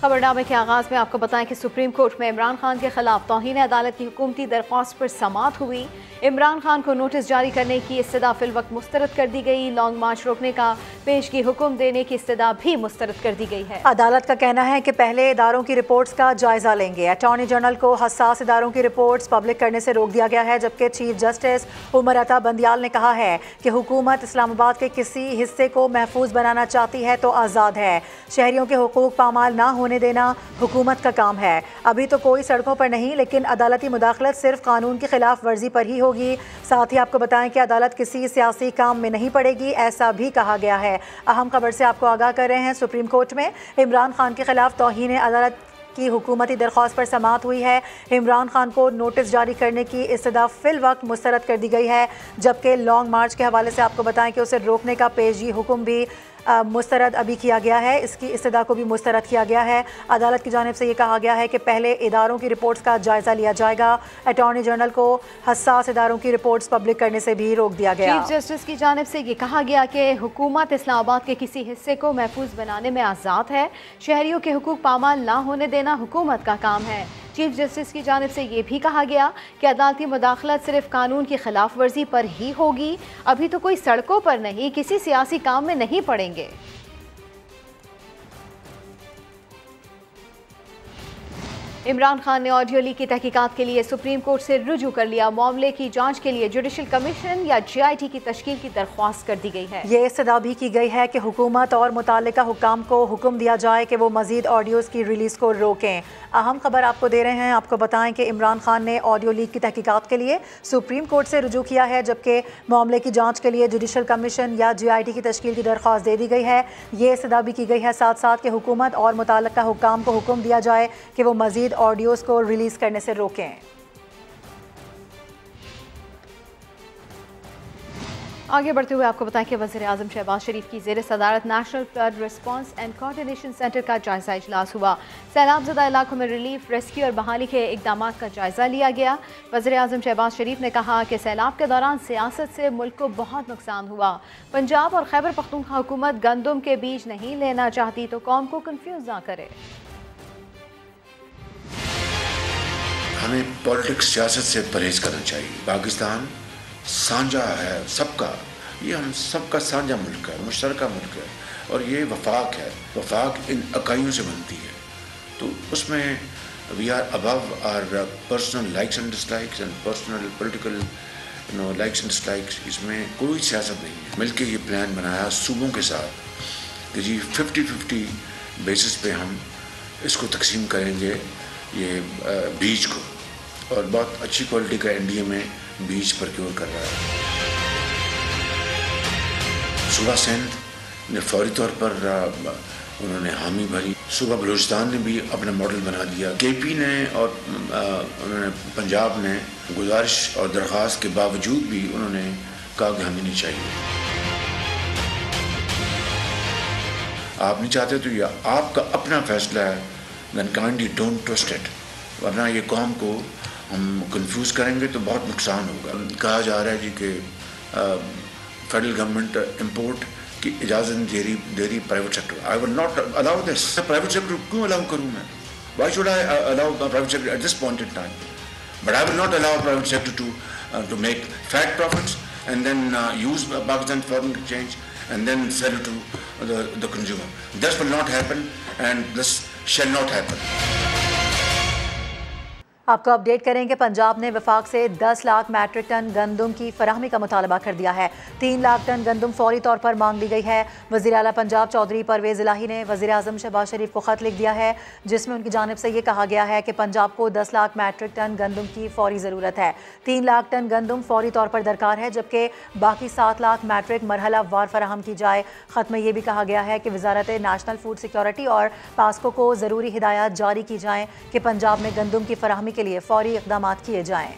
खबरनामे के आगाज में आपको बताएं कि सुप्रीम कोर्ट में इमरान खान के खिलाफ तौहीन अदालत की हुकूमती दरख्वास्त पर समाअत हुई। इमरान खान को नोटिस जारी करने की इस्तदा फिल वक्त मुस्तरद कर दी गई। लॉन्ग मार्च रोकने का पेशगी हुक्म देने की इस्तदा भी मुस्तरद कर दी गई है। अदालत का कहना है कि पहले इदारों की रिपोर्ट्स का जायजा लेंगे। अटॉर्नी जनरल को हसास इदारों की रिपोर्ट्स पब्लिक करने से रोक दिया गया है, जबकि चीफ जस्टिस उमर अता बंदियाल ने कहा है कि हुकूमत इस्लामाबाद के किसी हिस्से को महफूज बनाना चाहती है तो आज़ाद है। शहरियों के हुकूक पामाल ना होने देना हुकूमत का काम है। अभी तो कोई सड़कों पर नहीं, लेकिन अदालती मुदाखलत सिर्फ कानून की खिलाफ वर्जी पर ही होगी। साथ ही आपको बताएं कि अदालत किसी सियासी काम में नहीं पड़ेगी, ऐसा भी कहा गया है। अहम खबर से आपको आगाह कर रहे हैं, सुप्रीम कोर्ट में इमरान खान के खिलाफ तौहीन अदालत की हुकूमती दरख्वास्त पर समाअत हुई है। इमरान खान को नोटिस जारी करने की इस्तदा फिल वक्त मुस्तरद कर दी गई है, जबकि लॉन्ग मार्च के हवाले से आपको बताएं कि उसे रोकने का पेशी हुक्म भी मुस्तरद अभी किया गया है। इसकी इस्तदा को भी मुस्तरद किया गया है। अदालत की जानिब से ये कहा गया है कि पहले इदारों की रिपोर्ट्स का जायजा लिया जाएगा। अटॉर्नी जनरल को हसास इदारों की रिपोर्ट्स पब्लिक करने से भी रोक दिया गया। चीफ जस्टिस की जानिब से ये कहा गया कि हुकूमत इस्लामाबाद के किसी हिस्से को महफूज बनाने में आज़ाद है। शहरियों के हुकूक पामाल ना होने देना हुकूमत का काम है। चीफ जस्टिस की जानिब से ये भी कहा गया कि अदालती मुदाखलत सिर्फ कानून की खिलाफ वर्जी पर ही होगी। अभी तो कोई सड़कों पर नहीं, किसी सियासी काम में नहीं पड़ेंगे। इमरान खान ने ऑडियो लीक की तहकीकात के लिए सुप्रीम कोर्ट से रुजू कर लिया। मामले की जांच के लिए जुडिशल कमीशन या GIT की तश्कील की दरख्वास्त कर दी गई है। ये इस्तदा भी की गई है कि हुकूमत और मुतालिका हुक्काम को हुक्म दिया जाए कि वो मजीद ऑडियोज़ की रिलीज़ को रोकें। अहम खबर आपको दे रहे हैं, आपको बताएं कि इमरान खान ने ऑडियो लीक की तहकीकात के लिए सुप्रीम कोर्ट से रुजू किया है, जबकि मामले की जाँच के लिए जुडिशल कमीशन या GIT की तश्कील की दरख्वास्त दे दी गई है। ये इस्तदा भी की गई है साथ साथ कि हुकूमत और मुतालिका हुक्काम को हुक्म दिया जाए कि वो मजीद ऑडियोज़ को रिलीज़ करने से रोकें। आगे बढ़ते हुए आपको बताएं कि वज़ीर आज़म शहबाज शरीफ की ज़ेर सदारत national flood response and coordination centre का जायजा इजलास हुआ। सैलाबज़दा इलाकों में रिलीफ, रेस्क्यू और बहाली के इक़दाम का जायजा लिया गया। वज़ीर आज़म शहबाज शरीफ ने कहा कि सैलाब के दौरान सियासत से मुल्क को बहुत नुकसान हुआ। पंजाब और खैबर पख्तूनख्वा हुकूमत गंदम के बीज नहीं लेना चाहती तो कौम को कन्फ्यूज ना करे। हमें पॉलिटिक्स सियासत से परहेज करना चाहिए। पाकिस्तान साझा है सबका, ये हम सबका साझा मुल्क है, मुश्तरका मुल्क है, और ये वफाक है। वफाक इन इकाइयों से बनती है, तो उसमें we are above our personal likes and dislikes and personal political likes and dislikes. इसमें कोई सियासत नहीं है। मिलकर ये प्लान बनाया सूबों के साथ कि जी 50-50 बेसिस पे हम इसको तकसीम करेंगे ये बीज को, और बहुत अच्छी क्वालिटी का NDA में बीज प्रोक्योर कर रहा है। सूबा सिंध ने फौरी तौर पर उन्होंने हामी भरी। सूबा बलूचिस्तान ने भी अपना मॉडल बना दिया। KP ने और उन्होंने पंजाब ने गुजारिश और दरख्वास्त के बावजूद भी उन्होंने कहा कि हमें नहीं चाहिए। आप नहीं चाहते तो ये आपका अपना फैसला है, then kindly don't trust it, वरना ये कौम को हम कंफ्यूज करेंगे तो बहुत नुकसान होगा। कहा जा रहा है जी कि फेडरल गवर्नमेंट इंपोर्ट की इजाज़त दे रही private sector. I will not allow this. Private sector क्यों अलाउ करूँ मैं? Why should I allow private sector at this point in time? But I will not allow private sector to make fat profits and then use Pakistan foreign exchange and then sell it to the consumer. This will not happen and this shall not happen. आपको update करेंगे, पंजाब ने वफाक से 10 lakh matric ton गंदम की फराहमी का मुतालबा कर दिया है। 3 लाख टन गंदम फौरी तौर पर मांग ली गई है। वज़ीर आला पंजाब चौधरी परवेज़ इलाही ने वज़ीर आज़म शहबाज शरीफ को ख़त लिख दिया है, जिसमें उनकी जानिब से ये कहा गया है कि पंजाब को 10 लाख मैट्रिक टन गंदम की फौरी ज़रूरत है। 3 लाख टन गंदम फौरी तौर पर दरकार है, जबकि बाकी 7 लाख मैट्रिक मरहला वार फराहम की जाए। ख़त में यह भी कहा गया है कि वजारत नेशनल फूड सिक्योरिटी और पास्को को ज़रूरी हिदायत जारी की जाएँ कि पंजाब में गंदम की फराहमी के लिए फौरी इक़दाम किए जाएं।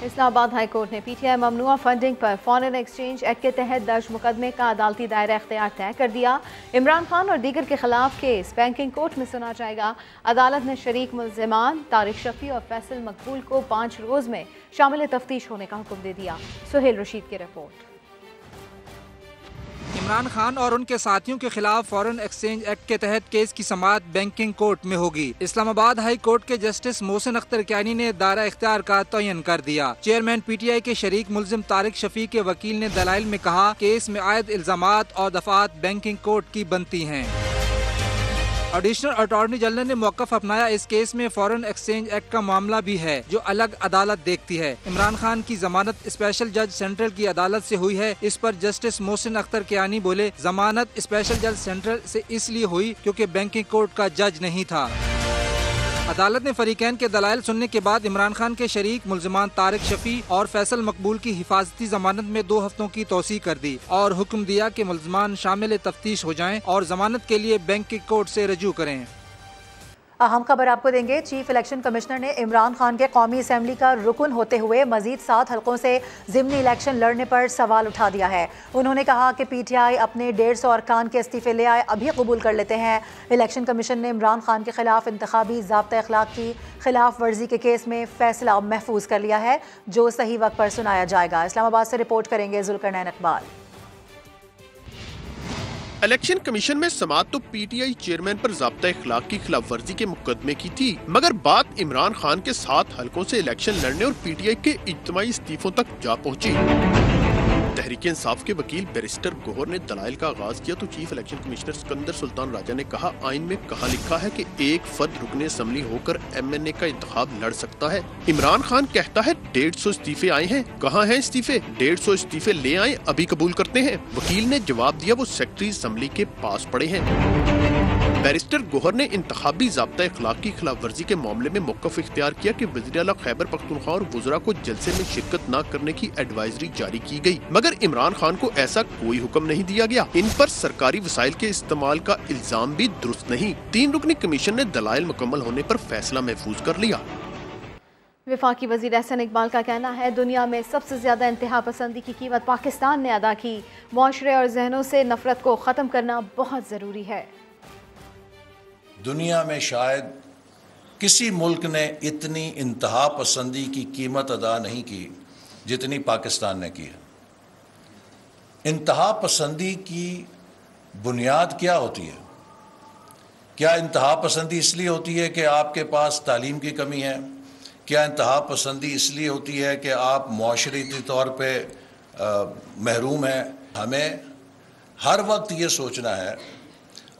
इस्लामाबाद हाई कोर्ट ने PTI ममनुआ फंडिंग पर फॉरेन एक्सचेंज एक्ट के तहत दर्ज मुकदमे का अदालती दायरा इख्तियार तय कर दिया। इमरान खान और दीगर के खिलाफ केस बैंकिंग कोर्ट में सुना जाएगा। अदालत ने शरीक मुल्ज़िमान तारिक शफी और फैसल मकबूल को 5 रोज़ में शामिल तफ्तीश होने का हुक्म दे दिया। सुहेल रशीद की रिपोर्ट। इमरान खान और उनके साथियों के खिलाफ फॉरेन एक्सचेंज एक्ट के तहत केस की समाअत बैंकिंग कोर्ट में होगी। इस्लामाबाद हाई कोर्ट के जस्टिस मोहसिन अख्तर कियानी ने दायरा इख्तियार का तयन कर दिया। चेयरमैन PTI के शरीक मुल्जिम तारिक शफी के वकील ने दलाइल में कहा केस में आयद इल्जामात और दफात बैंकिंग कोर्ट की बनती हैं। एडिशनल अटॉर्नी जनरल ने मौक़िफ़ अपनाया, इस केस में फॉरेन एक्सचेंज एक्ट का मामला भी है जो अलग अदालत देखती है। इमरान खान की जमानत स्पेशल जज सेंट्रल की अदालत से हुई है। इस पर जस्टिस मोहसिन अख्तर कियानी बोले, जमानत स्पेशल जज सेंट्रल से इसलिए हुई क्योंकि बैंकिंग कोर्ट का जज नहीं था। अदालत ने फरीकैन के दलाइल सुनने के बाद इमरान खान के शरीक मुल्जिमान तारिक शफी और फैसल मकबूल की हिफाजती जमानत में 2 हफ्तों की तौसीह कर दी और हुक्म दिया कि मुल्जिमान शामिल तफ्तीश हो जाएं और जमानत के लिए बैंकिंग कोर्ट से रजू करें। अहम खबर आपको देंगे। चीफ इलेक्शन कमिश्नर ने इमरान खान के कौमी असम्बली का रुकन होते हुए मजीद 7 हल्कों से ज़िमनी इलेक्शन लड़ने पर सवाल उठा दिया है। उन्होंने कहा कि PTI अपने 150 अरकान के इस्तीफे ले आए, अभी कबूल कर लेते हैं। इलेक्शन कमीशन ने इमरान खान के खिलाफ इंतखाबी ज़ाब्ता अखलाक की खिलाफ वर्जी के केस में फैसला महफूज कर लिया है जो सही वक्त पर सुनाया जाएगा। इस्लामाबाद से रिपोर्ट करेंगे जुल्करनैन इकबाल। इलेक्शन कमीशन में समाअत तो PTI चेयरमैन पर ज़ाब्ता इखलाक की खिलाफ वर्जी के मुकदमे की थी, मगर बात इमरान खान के 7 हल्कों से इलेक्शन लड़ने और PTI के इज्तिमाई इस्तीफों तक जा पहुंची। तहरीक इंसाफ के वकील बैरिस्टर गोहर ने दलाइल का आगाज किया तो chief election commissioner Sikandar Sultan Raja ने कहा, आइन में कहा लिखा है कि एक फर्द रुकने असम्बली होकर MNA का इंतखाब लड़ सकता है। इमरान खान कहता है 150 इस्तीफे आए हैं, कहाँ हैं इस्तीफे? 150 इस्तीफे ले आए, अभी कबूल करते हैं। वकील ने जवाब दिया वो सेक्रेटरी असम्बली के पास पड़े हैं। बैरिस्टर गोहर ने इंतखाबी ज़ाब्ता इखलाक की खिलाफ वर्जी के मामले में मौक़िफ़ इख्तियार किया कि वज़ीर आला खैबर पख्तूनख्वा और वुज़रा को जलसे में शिरकत न करने की एडवाइजरी जारी की गई, मगर इमरान खान को ऐसा कोई हुक्म नहीं दिया गया। इन पर सरकारी वसाइल के इस्तेमाल का इल्जाम भी दुरुस्त नहीं। 3 रुकनी कमीशन ने दलाइल मुकम्मल होने पर फैसला महफूज कर लिया। वफाकी वज़ीर एहसन इकबाल का कहना है, दुनिया में सबसे ज़्यादा इंतहा पसंदी की कीमत पाकिस्तान ने अदा की। मुआशरे और जहनों से नफरत को ख़त्म करना बहुत ज़रूरी है। दुनिया में शायद किसी मुल्क ने इतनी इंतहा पसंदी की कीमत अदा नहीं की जितनी पाकिस्तान ने की है। इंतहा पसंदी की बुनियाद क्या होती है? क्या इंतहा पसंदी इसलिए होती है कि आपके पास तालीम की कमी है? क्या इंतहा पसंदी इसलिए होती है कि आप मुआशरती तौर पे महरूम हैं? हमें हर वक्त ये सोचना है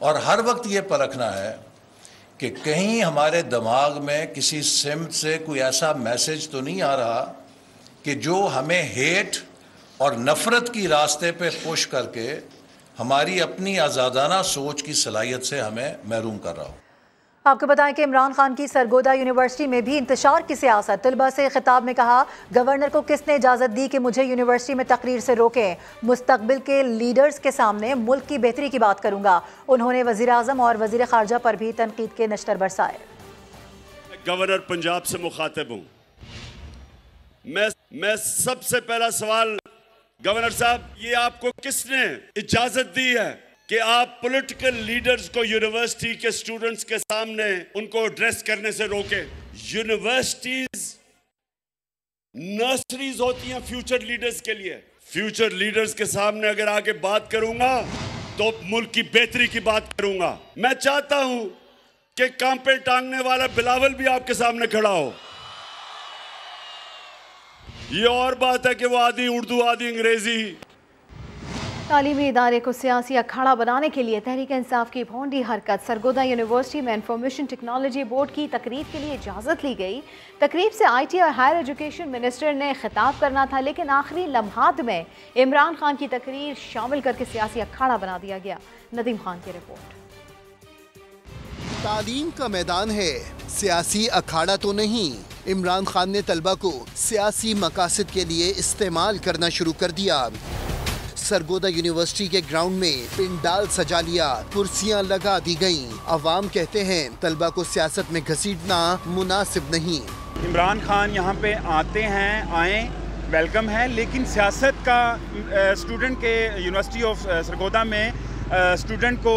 और हर वक्त ये परखना है कि कहीं हमारे दिमाग में किसी सिमत से कोई ऐसा मैसेज तो नहीं आ रहा कि जो हमें हेट और नफ़रत की रास्ते पे पुश करके हमारी अपनी आज़ादाना सोच की सलाहियत से हमें महरूम कर रहा हो। आपको बताएं कि इमरान खान की सरगोदा यूनिवर्सिटी में भी इंतशार की सियासत। तलबा से खिताब में कहा, गवर्नर को किसने इजाज़त दी कि मुझे यूनिवर्सिटी में तकरीर से रोकें? मुस्तकबिल के लीडर्स के सामने मुल्क की बेहतरी की बात करूंगा। उन्होंने वज़ीर आज़म और वज़ीर ख़ारजा पर भी तनकीद के नश्तर बरसाए। गवर्नर पंजाब से मुखातिब हूँ। मैं सबसे पहला सवाल, गवर्नर साहब, ये आपको किसने इजाज़त दी है कि आप पॉलिटिकल लीडर्स को यूनिवर्सिटी के स्टूडेंट्स के सामने उनको एड्रेस करने से रोके? यूनिवर्सिटीज नर्सरीज होती हैं फ्यूचर लीडर्स के लिए। फ्यूचर लीडर्स के सामने अगर आके बात करूंगा तो मुल्क की बेहतरी की बात करूंगा। मैं चाहता हूं कि कांपे टांगने वाला बिलावल भी आपके सामने खड़ा हो। ये और बात है कि वो आधी उर्दू आधी अंग्रेजी। तालीमी इदारे को सियासी अखाड़ा बनाने के लिए तहरीक इंसाफ की भोंडी हरकत। सरगोदा यूनिवर्सिटी में इंफॉर्मेशन टेक्नोलॉजी बोर्ड की तकरीर के लिए इजाज़त ली गई। तकरीब से IT और हायर एजुकेशन मिनिस्टर ने खिताब करना था, लेकिन आखिरी लम्हात में इमरान खान की तकरीर शामिल करके सियासी अखाड़ा बना दिया गया। नदीम खान की रिपोर्ट। तालीम का मैदान है, सियासी अखाड़ा तो नहीं। इमरान खान ने तलबा को सियासी मकासद के लिए इस्तेमाल करना शुरू कर दिया। सरगोदा यूनिवर्सिटी के ग्राउंड में पिंडाल सजा लिया, कुर्सियां लगा दी गईं। अवाम कहते हैं तलबा को सियासत में घसीटना मुनासिब नहीं। इमरान खान यहाँ पे आते हैं, आए, वेलकम है, लेकिन सियासत का स्टूडेंट के यूनिवर्सिटी ऑफ सरगोदा में स्टूडेंट को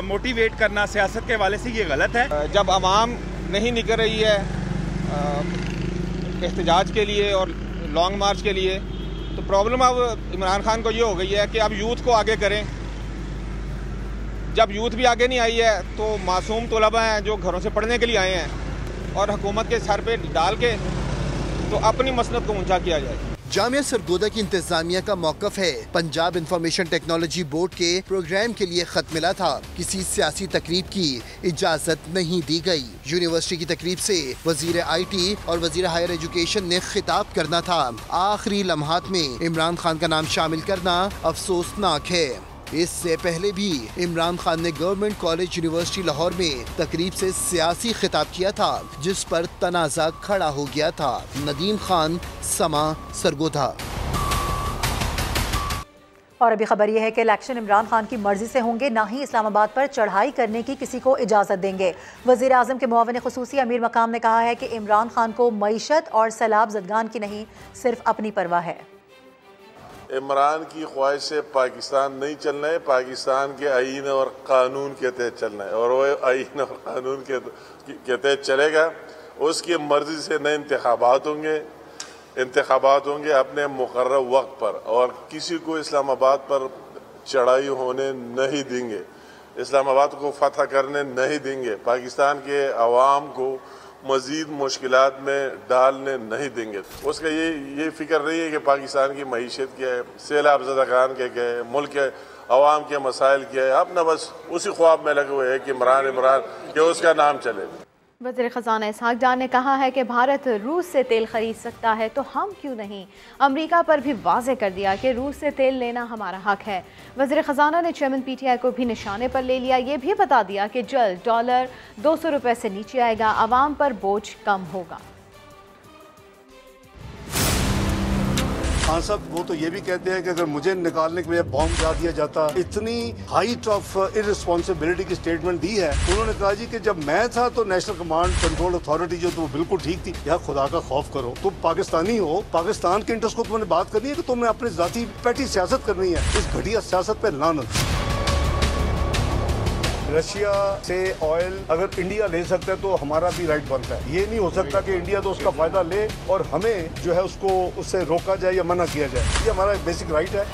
मोटिवेट करना सियासत के हवाले से ये गलत है। जब आवाम नहीं निकल रही है एहतजाज के लिए और लॉन्ग मार्च के लिए, तो प्रॉब्लम अब इमरान खान को ये हो गई है कि अब यूथ को आगे करें जब यूथ भी आगे नहीं आई है तो मासूम तलबा हैं जो घरों से पढ़ने के लिए आए हैं और हुकूमत के सर पे डाल के तो अपनी मसलत को ऊंचा किया जाए। जामिया सरगोदा की इंतजामिया का मौकफ है, पंजाब इंफॉर्मेशन टेक्नोलॉजी बोर्ड के प्रोग्राम के लिए खत मिला था, किसी सियासी तकरीब की इजाजत नहीं दी गई। यूनिवर्सिटी की तकरीब से वजीर IT और वजीर हायर एजुकेशन ने खिताब करना था, आखिरी लम्हात में इमरान खान का नाम शामिल करना अफसोसनाक है। इससे पहले भी इमरान खान ने गवर्नमेंट कॉलेज यूनिवर्सिटी लाहौर में तकरीब से सियासी खिताब किया था, जिस पर तनाज़ा खड़ा हो गया था। नदीम खान, समा, सरगोधा। और अभी खबर यह है कि इलेक्शन इमरान खान की मर्जी से होंगे, ना ही इस्लामाबाद पर चढ़ाई करने की किसी को इजाज़त देंगे। वज़ीर आज़म के मुआविन ख़ुसूसी अमीर मकाम ने कहा है कि इमरान खान को मईशत और सैलाब ज़दगान की नहीं, सिर्फ अपनी परवाह है। इमरान की ख्वाहिश से पाकिस्तान नहीं चलना है, पाकिस्तान के आईन और कानून के तहत चलना है, और वो आईन और कानून के तहत चलेगा। उसकी मर्जी से न इंतखाबात होंगे अपने मुकर्रर वक्त पर, और किसी को इस्लामाबाद पर चढ़ाई होने नहीं देंगे, इस्लामाबाद को फतह करने नहीं देंगे, पाकिस्तान के अवाम को मज़ीद मुश्किलात में डालने नहीं देंगे। उसका ये फिक्र नहीं है कि पाकिस्तान की मईशत क्या है, सैलाब ज़दगान क्या है, मुल्क के अवाम के मसाइल क्या है। अपना बस उसी ख्वाब में लगे हुए हैं कि इमरान कि उसका नाम चले। वज़ीर ख़ज़ाना इसहाक डार ने कहा है कि भारत रूस से तेल खरीद सकता है तो हम क्यों नहीं। अमेरिका पर भी वाज़ेह कर दिया कि रूस से तेल लेना हमारा हक है। वज़ीर ख़ज़ाना ने चेयरमैन PTI को भी निशाने पर ले लिया, ये भी बता दिया कि जल्द डॉलर 200 रुपये से नीचे आएगा, आवाम पर बोझ कम होगा। खान साहब वो तो ये भी कहते हैं कि अगर मुझे निकालने के लिए बॉम्ब गिरा दिया जाता। इतनी हाइट ऑफ इररिस्पॉन्सिबिलिटी की स्टेटमेंट दी है। उन्होंने कहा जी कि जब मैं था तो नेशनल कमांड कंट्रोल अथॉरिटी जो तो बिल्कुल ठीक थी। यार खुदा का खौफ करो, तुम पाकिस्तानी हो, पाकिस्तान के इंटरेस्ट को तुमने बात करनी है कि तुमने अपनी जाती पैटी सियासत करनी है। इस घटिया सियासत पे लानत। रशिया से ऑयल अगर इंडिया ले सकता है तो हमारा भी राइट बनता है। ये नहीं हो सकता कि इंडिया तो उसका फायदा ले और हमें जो है उसको उससे रोका जाए या मना किया जाए। ये हमारा बेसिक राइट है।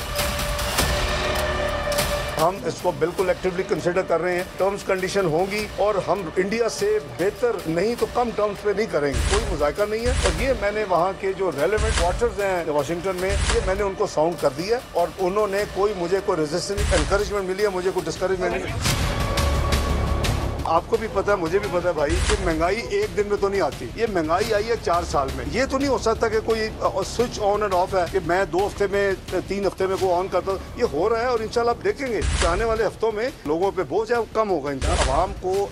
हम इसको बिल्कुल एक्टिवली कंसिडर कर रहे हैं। टर्म्स कंडीशन होंगी और हम इंडिया से बेहतर नहीं तो कम टर्म्स पे नहीं करेंगे, कोई मुज़ायका नहीं है। और ये मैंने वहाँ के जो रेलेवेंट क्वार्टर्स हैं वाशिंगटन में, ये मैंने उनको साउंड कर दिया और उन्होंने कोई रेजिस्टेंस एनकरेजमेंट मिली है, मुझे कोई डिस्करेजमेंट नहीं। आपको भी पता है, मुझे भी पता है भाई कि महंगाई एक दिन में तो नहीं आती। ये महंगाई आई है 4 साल में। ये तो नहीं हो सकता कि कोई स्विच ऑन एंड ऑफ है कि मैं 2 हफ्ते में 3 हफ्ते में को ऑन करता हूँ। ये हो रहा है और इंशाल्लाह आप देखेंगे आने वाले हफ्तों में लोगों पे बोझ है कम होगा। आवाम को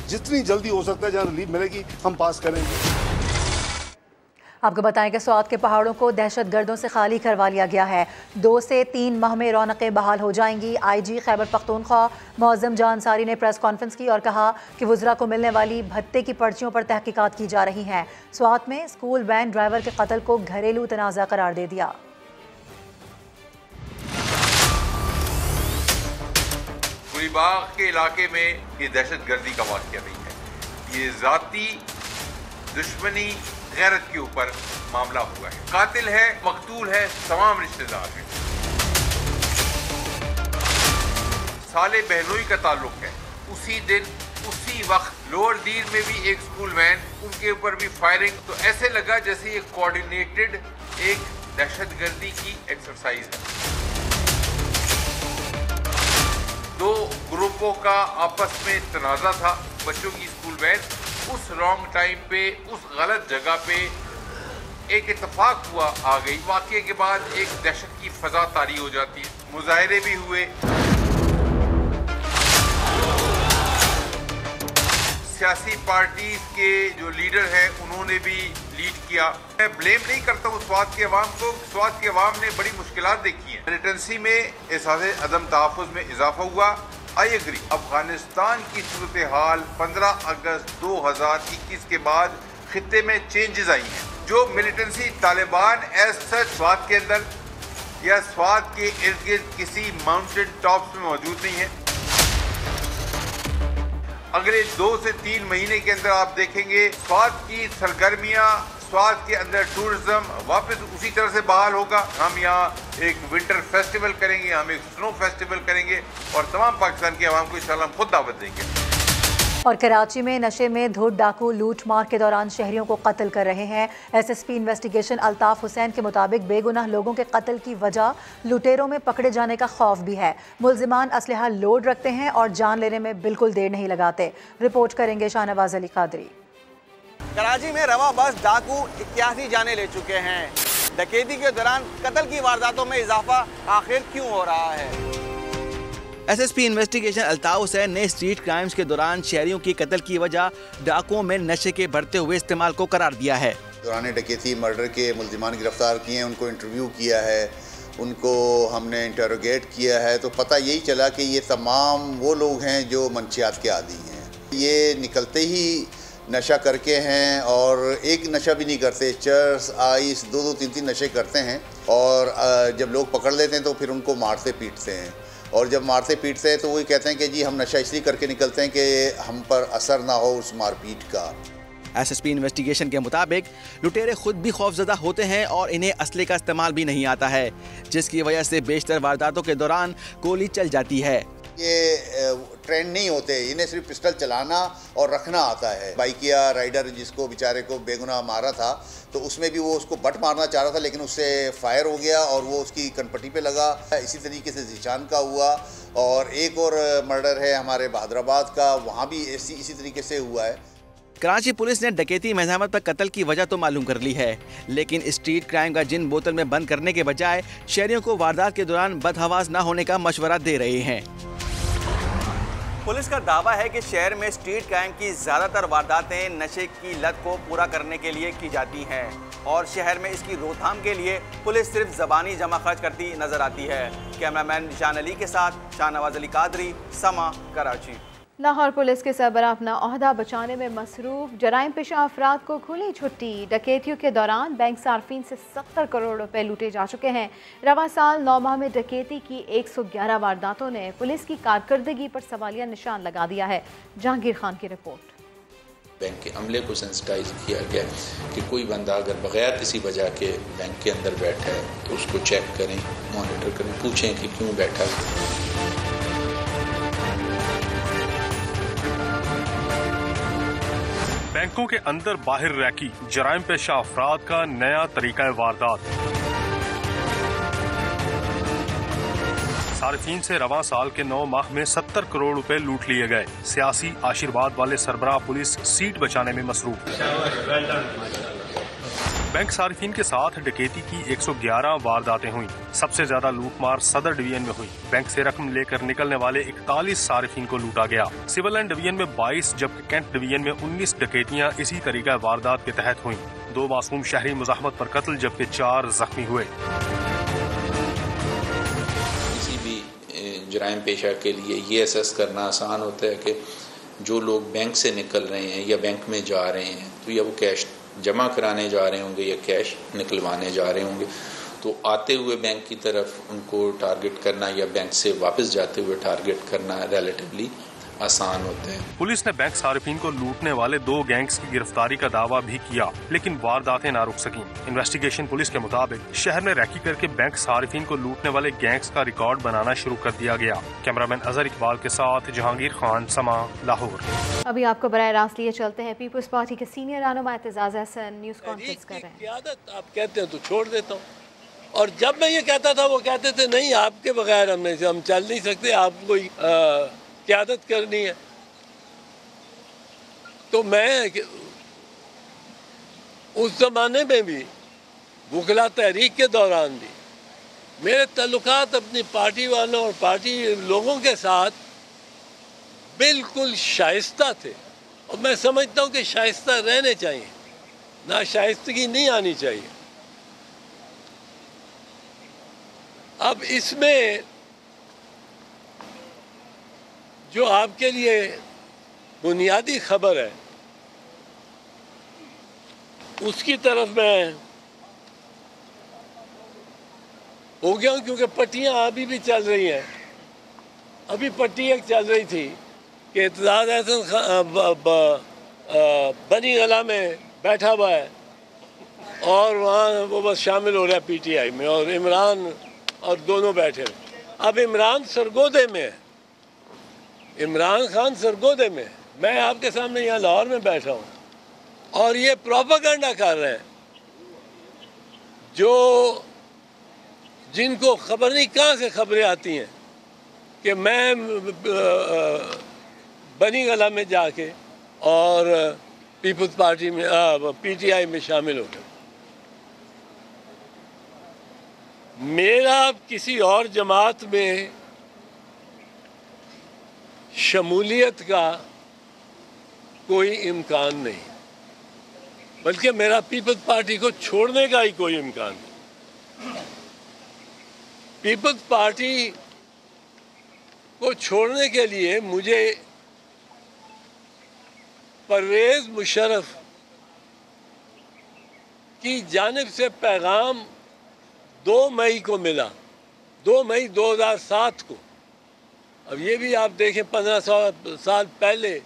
जितनी जल्दी हो सकता है जहाँ रिलीफ मिलेगी हम पास करेंगे। आपको बताएं कि स्वात के पहाड़ों को दहशतगर्दों से खाली करवा लिया गया है। 2 से 3 माह में रौनकें बहाल हो जाएंगी। IG खैबर पख्तूनख्वा मौज़म जान अंसारी ने प्रेस कॉन्फ्रेंस की और कहा कि वुज़रा को मिलने वाली भत्ते की पर्चियों पर तहकीकात की जा रही हैं। स्वात में स्कूल वैन ड्राइवर के कत्ल को घरेलू तनाज़ा करार दे दिया। गुलबाग के इलाके में ये दहशतगर्दी का वाक़या नहीं है, ये ज़ाती दुश्मनी गैरत के ऊपर मामला हुआ है। कातिल है, मकतूल है, तमाम रिश्तेदार हैं। साले बहनोई का ताल्लुक है। उसी दिन उसी वक्त लोअर डील में भी एक स्कूल वैन, उनके ऊपर भी फायरिंग। तो ऐसे लगा जैसे ये कोऑर्डिनेटेड एक दहशतगर्दी की एक्सरसाइज है। 2 ग्रुपों का आपस में तनाज़ा था। बच्चों की स्कूल वैन उस रॉन्ग टाइम पे, उस गलत जगह पे एक इत्तेफाक हुआ आ गई। वाक़ये के बाद एक दहशत की फजा तारी हो जाती है। मुजाहरे भी हुए। सियासी पार्टीज के जो लीडर हैं उन्होंने भी लीड किया। मैं ब्लेम नहीं करता हूँ स्वात के अवाम को। स्वात के अवाम ने बड़ी मुश्किलात देखी हैं। मिलिटेंसी में एहसास अदम तहफ़्फ़ुज़ में इजाफा हुआ। I agree. अफगानिस्तान की सूरत हाल 15 अगस्त 2021 के बाद खित्ते में चेंजेस आई हैं। जो militancy Taliban as such Swat के अंदर या स्वात के इर्द गिर्द किसी माउंटेन टॉप्स में मौजूद नहीं है। अगले 2 से 3 महीने के अंदर आप देखेंगे स्वात की सरगर्मियां स्वात के अंदर टूरिज्म वापस उसी तरह से बहाल होगा। हम यहाँ एक विंटर फेस्टिवल करेंगे, हम एक स्नो फेस्टिवल करेंगे और तमाम पाकिस्तान की आवाम को इंशाल्लाह हम खुद दावत देंगे। और कराची में नशे में धुत डाकू लूट मार के दौरान शहरियों को कत्ल कर रहे हैं। एसएसपी इन्वेस्टिगेशन अल्ताफ हुसैन के मुताबिक बेगुनाह लोगों के कत्ल की वजह लुटेरों में पकड़े जाने का खौफ भी है। मुल्जिमान असलहा लोड रखते हैं और जान लेने में बिल्कुल देर नहीं लगाते। रिपोर्ट करेंगे शाहनवाज अली कादरी। कराची में रवा बस डाकू 81 जाने ले चुके हैं। डकैती के दौरान कत्ल की वारदातों में इजाफा आखिर क्यों हो रहा है? एसएसपी इन्वेस्टिगेशन अल्ताफ हुसैन ने स्ट्रीट क्राइम्स के दौरान शहरियों की कत्ल की वजह डाकुओं में नशे के बढ़ते हुए इस्तेमाल को करार दिया है। दौरान डकैती मर्डर के मुल्जिमान गिरफ्तार किए हैं, उनको इंटरव्यू किया है, उनको हमने इंटरोगेट किया है, तो पता यही चला कि ये तमाम वो लोग हैं जो मंशियात के आदी हैं। ये निकलते ही नशा करके हैं और एक नशा भी नहीं करते, चर्स आइस 2-2 3-3 नशे करते हैं और जब लोग पकड़ लेते हैं तो फिर उनको मारते पीटते हैं और जब मारते पीटते हैं तो वही कहते हैं कि जी हम नशा इसलिए करके निकलते हैं कि हम पर असर ना हो उस मारपीट का। एसएसपी इन्वेस्टिगेशन के मुताबिक लुटेरे खुद भी खौफजदा होते हैं और इन्हें असले का इस्तेमाल भी नहीं आता है, जिसकी वजह से बेशतर वारदातों के दौरान गोली चल जाती है। ये ट्रेंड नहीं होते, इन्हें सिर्फ पिस्टल चलाना और रखना आता है। बाइकिया राइडर जिसको बेचारे को बेगुनाह मारा था तो उसमें भी वो उसको बट मारना चाह रहा था लेकिन उससे फायर हो गया और वो उसकी कनपट्टी पे लगा। इसी तरीके से जीशान का हुआ और एक और मर्डर है हमारे बहादुराबाद का, वहाँ भी इसी तरीके से हुआ है। कराची पुलिस ने डकैती मज़ामत पर कत्ल की वजह तो मालूम कर ली है, लेकिन स्ट्रीट क्राइम का जिन बोतल में बंद करने के बजाय शहरियों को वारदात के दौरान बदहवास न होने का मशवरा दे रहे हैं। पुलिस का दावा है कि शहर में स्ट्रीट क्राइम की ज़्यादातर वारदातें नशे की लत को पूरा करने के लिए की जाती हैं और शहर में इसकी रोकथाम के लिए पुलिस सिर्फ ज़बानी जमा खर्च करती नजर आती है। कैमरामैन निशान अली के साथ शाहनवाज अली कादरी, समा, कराची। लाहौर पुलिस के सरबराह अपना ओहदा बचाने में मसरूफ, जराइम पेशा अफराद को खुली छुट्टी। डकैतियों के दौरान बैंक सार्फिन से 70 करोड़ रुपए लूटे जा चुके हैं। रवा साल 9 माह में डकैती की 111 वारदातों ने पुलिस की कारकर्दगी पर सवालिया निशान लगा दिया है। जहांगीर खान की रिपोर्ट। बैंक के अमले को सेंसिटाइज किया गया कि कोई बंदा अगर बगैर किसी वजह के बैंक के अंदर बैठा है तो उसको चेक करें, मॉनिटर करें, पूछें कि क्यों बैठा है। बैंकों के अंदर बाहर रैकी, जराइम पेशा अफराद का नया तरीका वारदात। सार्फिन से रवा साल के 9 माह में 70 करोड़ रुपए लूट लिए गए। सियासी आशीर्वाद वाले सरबराह पुलिस सीट बचाने में मसरूफ। बैंक सार्फिन के साथ डकैती की 111 वारदातें हुई। सबसे ज्यादा लूटमार सदर डिवीजन में हुई। बैंक से रकम लेकर निकलने वाले 41 सार्फिन को लूटा गया। सिविल लाइन डिवीजन में 22 जबकि कैंट डिवीजन में 19 डकैतियां इसी तरीका वारदात के तहत हुई। 2 मासूम शहरी मुजाहमत पर कत्ल जबकि 4 जख्मी हुए। किसी भी जराइम पेशा के लिए ये असेस करना आसान होता है कि जो लोग बैंक से निकल रहे हैं या बैंक में जा रहे हैं तो या वो कैश जमा कराने जा रहे होंगे या कैश निकलवाने जा रहे होंगे, तो आते हुए बैंक की तरफ उनको टारगेट करना या बैंक से वापस जाते हुए टारगेट करना रिलेटिवली आसान होते हैं। पुलिस ने बैंक सार्फिन को लूटने वाले 2 गैंग्स की गिरफ्तारी का दावा भी किया, लेकिन वारदातें ना रुक सकीं। इन्वेस्टिगेशन पुलिस के मुताबिक शहर में रैकी करके बैंक सार्फिन को लूटने वाले गैंग्स का रिकॉर्ड बनाना शुरू कर दिया गया। कैमरामैन अजहर इकबाल के साथ जहांगीर खान, समा, लाहौर। अभी आपको बराह रास्त लिए चलते हैं। पीपुल्स पार्टी के सीनियर रहनुमा एतजाज हसन न्यूज कॉन्फ्रेंस कर रहे हैं। आदत आप कहते हैं तो छोड़ देता हूँ, और जब मैं ये कहता था वो कहते थे नहीं आपके बगैर हम चल नहीं सकते, आपको क़यादत करनी है। तो मैं उस जमाने में भी वकला तहरीक के दौरान भी मेरे ताल्लुकात अपनी पार्टी वालों और पार्टी लोगों के साथ बिल्कुल शाइस्ता थे, और मैं समझता हूँ कि शाइस्ता रहने चाहिए, ना शाइस्तगी नहीं आनी चाहिए। अब इसमें जो आपके लिए बुनियादी खबर है उसकी तरफ मैं हो गया हूँ, क्योंकि पट्टियाँ अभी भी चल रही हैं। अभी पट्टी एक चल रही थी कि एतजाज हसन बनी गला में बैठा हुआ है और वहाँ वो बस शामिल हो रहा है पीटीआई में, और इमरान और दोनों बैठे हैं। अब इमरान सरगोदे में है, इमरान खान सरगोदे में, मैं आपके सामने यहाँ लाहौर में बैठा हूँ और ये प्रोपेगेंडा कर रहे हैं जो जिनको खबर नहीं कहाँ से खबरें आती हैं कि मैं बनी गला में जाके और पीपल्स पार्टी में पीटीआई में शामिल हो गया। मेरा किसी और जमात में शमूलियत का कोई इम्कान नहीं, बल्कि मेरा पीपल्स पार्टी को छोड़ने का ही कोई इम्कान नहीं। पीपल्स पार्टी को छोड़ने के लिए मुझे परवेज़ मुशर्रफ की जानिब से पैगाम 2 मई को मिला, 2 मई 2007 को। अब ये भी आप देखें 15 साल पहले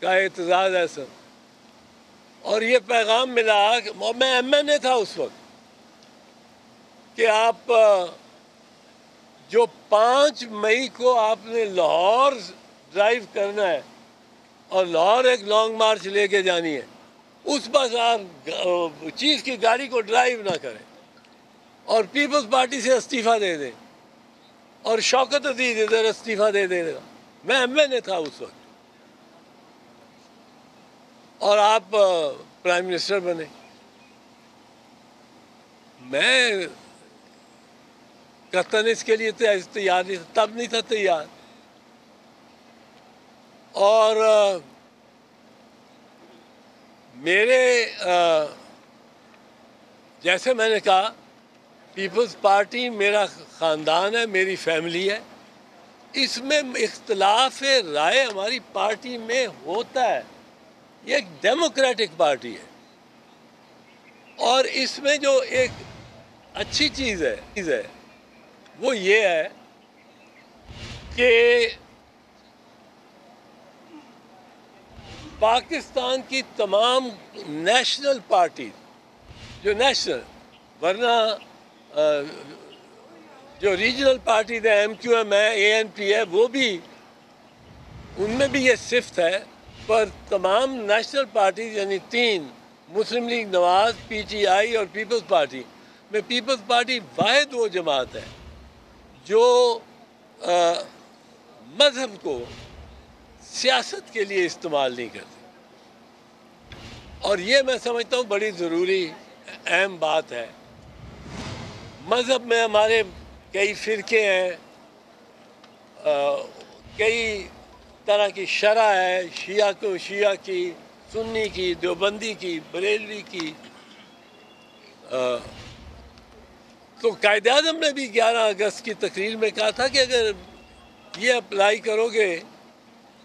का एतजाज़ है सर। और ये पैगाम मिला, मैं एमएनए था उस वक्त, कि आप जो 5 मई को आपने लाहौर ड्राइव करना है और लाहौर एक लॉन्ग मार्च लेके जानी है, उस बस आप चीज़ की गाड़ी को ड्राइव ना करें और पीपल्स पार्टी से इस्तीफ़ा दे दें और शौकत अजीज इधर इस्तीफ़ा दे देगा। मैं एमएनए था उस वक्त और आप प्राइम मिनिस्टर बने। मैं कतन इसके लिए तैयार नहीं था, तब नहीं था तैयार। और मेरे जैसे मैंने कहा, पीपल्स पार्टी मेरा ख़ानदान है, मेरी फैमिली है। इसमें इख्तलाफ राय हमारी पार्टी में होता है, ये एक डेमोक्रेटिक पार्टी है। और इसमें जो एक अच्छी चीज़ है वो ये है कि पाकिस्तान की तमाम नेशनल पार्टी, जो नेशनल, वरना जो रीजनल पार्टीज है, MQM है, ANP है, वो भी, उनमें भी ये सिफ्त है। पर तमाम नेशनल पार्टीज यानी 3, मुस्लिम लीग नवाज, PTI और पीपल्स पार्टी में, पीपल्स पार्टी वाहिद वो जमात है जो मज़हब को सियासत के लिए इस्तेमाल नहीं करती। और ये मैं समझता हूँ बड़ी ज़रूरी अहम बात है। मज़हब में हमारे कई फ़िरके हैं, कई तरह की शरह है, शिया की, सुन्नी की, देवबंदी की, बरेलवी की। तो कायद-ए-आज़म ने भी 11 अगस्त की तकरीर में कहा था कि अगर ये अप्लाई करोगे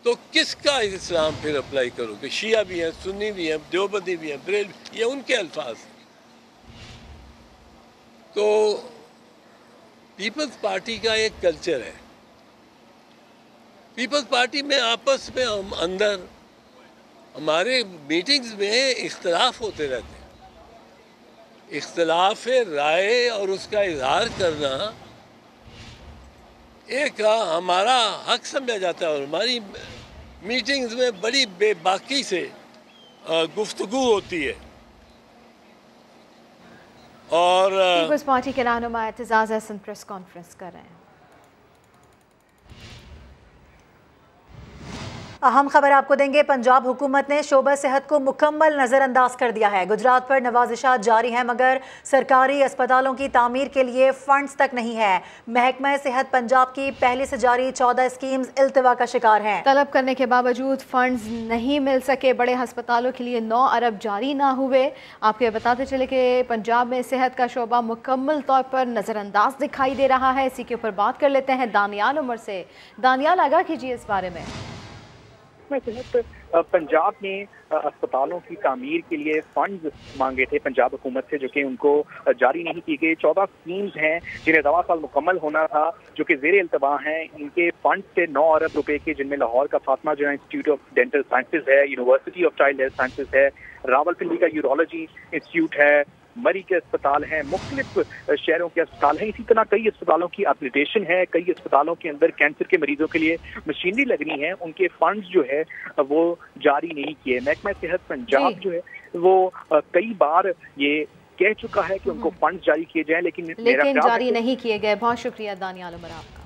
तो किसका इस्लाम फिर अप्लाई करोगे? शिया भी हैं, सुन्नी भी हैं, देवबंदी भी हैं, बरेलवी, ये उनके अल्फाज। तो पीपल्स पार्टी का एक कल्चर है। पीपल्स पार्टी में आपस में हम अंदर हमारे मीटिंग्स में इख्तलाफ होते रहते हैं। इख्तलाफ राय और उसका इजहार करना एक हमारा हक समझा जाता है और हमारी मीटिंग्स में बड़ी बेबाकी से गुफ्तगू होती है। और पीपल्स पार्टी के रहनुमा एतजाज़ अहसन प्रेस कॉन्फ्रेंस कर रहे हैं। अहम खबर आपको देंगे। पंजाब हुकूमत ने शोबा सेहत को मुकम्मल नज़रअंदाज कर दिया है। गुजरात पर नवाजिशात जारी हैं मगर सरकारी अस्पतालों की तामीर के लिए फंड्स तक नहीं है। महकमा सेहत पंजाब की पहले से जारी 14 स्कीम्स इल्तिवा का शिकार हैं। तलब करने के बावजूद फंड्स नहीं मिल सके। बड़े अस्पतालों के लिए 9 अरब जारी ना हुए। आपको बताते चले कि पंजाब में सेहत का शोबा मुकम्मल तौर पर नज़रअंदाज दिखाई दे रहा है। इसी के ऊपर बात कर लेते हैं दानियाल उमर से। दानियाल, आगाह कीजिए इस बारे में। पंजाब ने अस्पतालों की तामीर के लिए फंड्स मांगे थे पंजाब हुकूमत से, जो कि उनको जारी नहीं की गई। 14 स्कीम्स हैं जिन्हें 2 साल मुकम्मल होना था, जो कि ज़ेर इल्तवा हैं। इनके फंड थे 9 अरब रुपए के, जिनमें लाहौर का फातिमा जो इंस्टीट्यूट ऑफ डेंटल साइंसेज है, university of child health sciences है, रावलपिंडी का यूरोलॉजी इंस्टीट्यूट है, मरी के अस्पताल हैं, मुख्तलिफ शहरों के अस्पताल हैं। इसी तरह कई अस्पतालों की एप्लीकेशन है, कई अस्पतालों के अंदर कैंसर के मरीजों के लिए मशीनरी लगनी है, उनके फंड्स जो है वो जारी नहीं किए। महकमा सेहत पंजाब जो है वो कई बार ये कह चुका है कि उनको फंड्स जारी किए जाएं, लेकिन जारी नहीं किए गए। बहुत शुक्रिया दानियाल उमर आपका।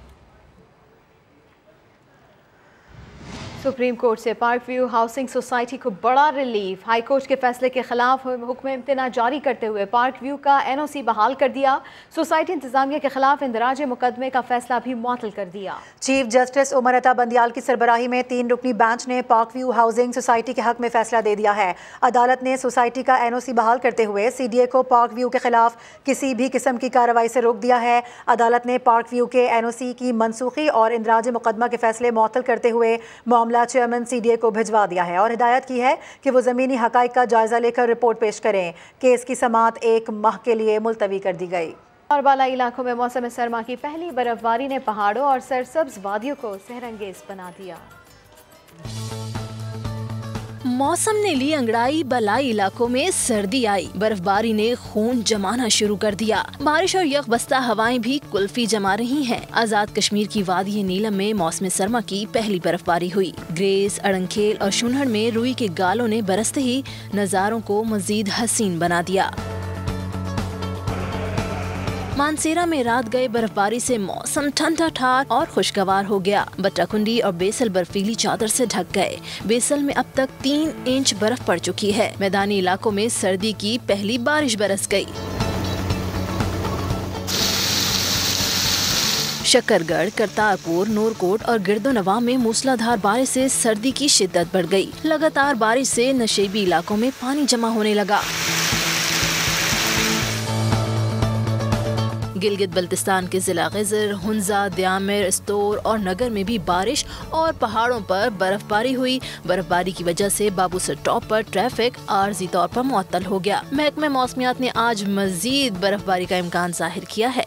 सुप्रीम कोर्ट से पार्क व्यू हाउसिंग सोसाइटी को बड़ा रिलीफ। हाई कोर्ट के फैसले के खिलाफ हुक्म इम्तना जारी करते हुए पार्क व्यू का NOC बहाल कर दिया। सोसाइटी इंतजामिया के खिलाफ इंदराज मुकदमे का फैसला भी मुअत्तल कर दिया। चीफ जस्टिस उमर अता बंदियाल की सरबराही में 3 रुकनी बेंच ने पार्क व्यू हाउसिंग सोसाइटी के हक में फैसला दे दिया है। अदालत ने सोसाइटी का NOC बहाल करते हुए CDA को पार्क व्यू के खिलाफ किसी भी किस्म की कार्रवाई से रोक दिया है। अदालत ने पार्क व्यू के NOC की मनसूखी और इंदराज मुकदमा के फैसले मुअत्तल करते हुए मामला चेयरमैन CDA को भिजवा दिया है और हिदायत की है कि वो ज़मीनी हक़ाइक़ का जायज़ा लेकर रिपोर्ट पेश करें। केस की समाअत 1 माह के लिए मुलतवी कर दी गई। और बाला इलाकों में मौसम सरमा की पहली बर्फबारी ने पहाड़ों और सरसब्ज वादियों को सेहरंगेज बना दिया। मौसम ने ली अंगड़ाई, बलाई इलाकों में सर्दी आई, बर्फबारी ने खून जमाना शुरू कर दिया। बारिश और यकबस्ता हवाएं भी कुल्फी जमा रही हैं। आजाद कश्मीर की वादी नीलम में मौसम सरमा की पहली बर्फबारी हुई। ग्रेस, अड़ंखेल और शुनहड़ में रुई के गालों ने बरसते ही नजारों को मजीद हसीन बना दिया। मानसेरा में रात गए बर्फबारी से मौसम ठंडा ठार और खुशगवार हो गया। बट्टाकुंडी और बेसल बर्फीली चादर से ढक गए। बेसल में अब तक 3 इंच बर्फ पड़ चुकी है। मैदानी इलाकों में सर्दी की पहली बारिश बरस गई। शकरगढ़, करतारपुर, नूरकोट और गिरदोनवा में मूसलाधार बारिश से सर्दी की शिद्दत बढ़ गई। लगातार बारिश से नशेबी इलाकों में पानी जमा होने लगा। गिलगित बल्तिस्तान के जिला गिजर, हुंजा, द्यामिर, स्तोर और नगर में भी बारिश और पहाड़ों पर बर्फबारी हुई। बर्फबारी की वजह से बाबूसर टॉप पर ट्रैफिक आर्जी तौर पर मुअत्तल हो गया। महकमे मौसमियात ने आज मजीद बर्फबारी का इम्कान जाहिर किया है।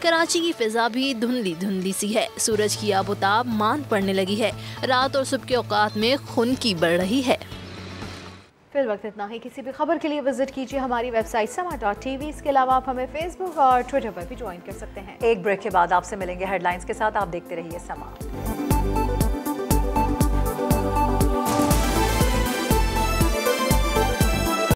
कराची की फिजा भी धुंधली धुंधली सी है। सूरज की आबोताब मांद पड़ने लगी है। रात और सुबह के औकात में खुनकी बढ़ रही है। फिल वक्त इतना ही। किसी भी खबर के लिए विजिट कीजिए हमारी वेबसाइट sama.tv। इसके अलावा आप हमें फेसबुक और ट्विटर पर भी ज्वाइन कर सकते हैं। एक ब्रेक के बाद आपसे मिलेंगे हेडलाइंस के साथ। आप देखते रहिए समा।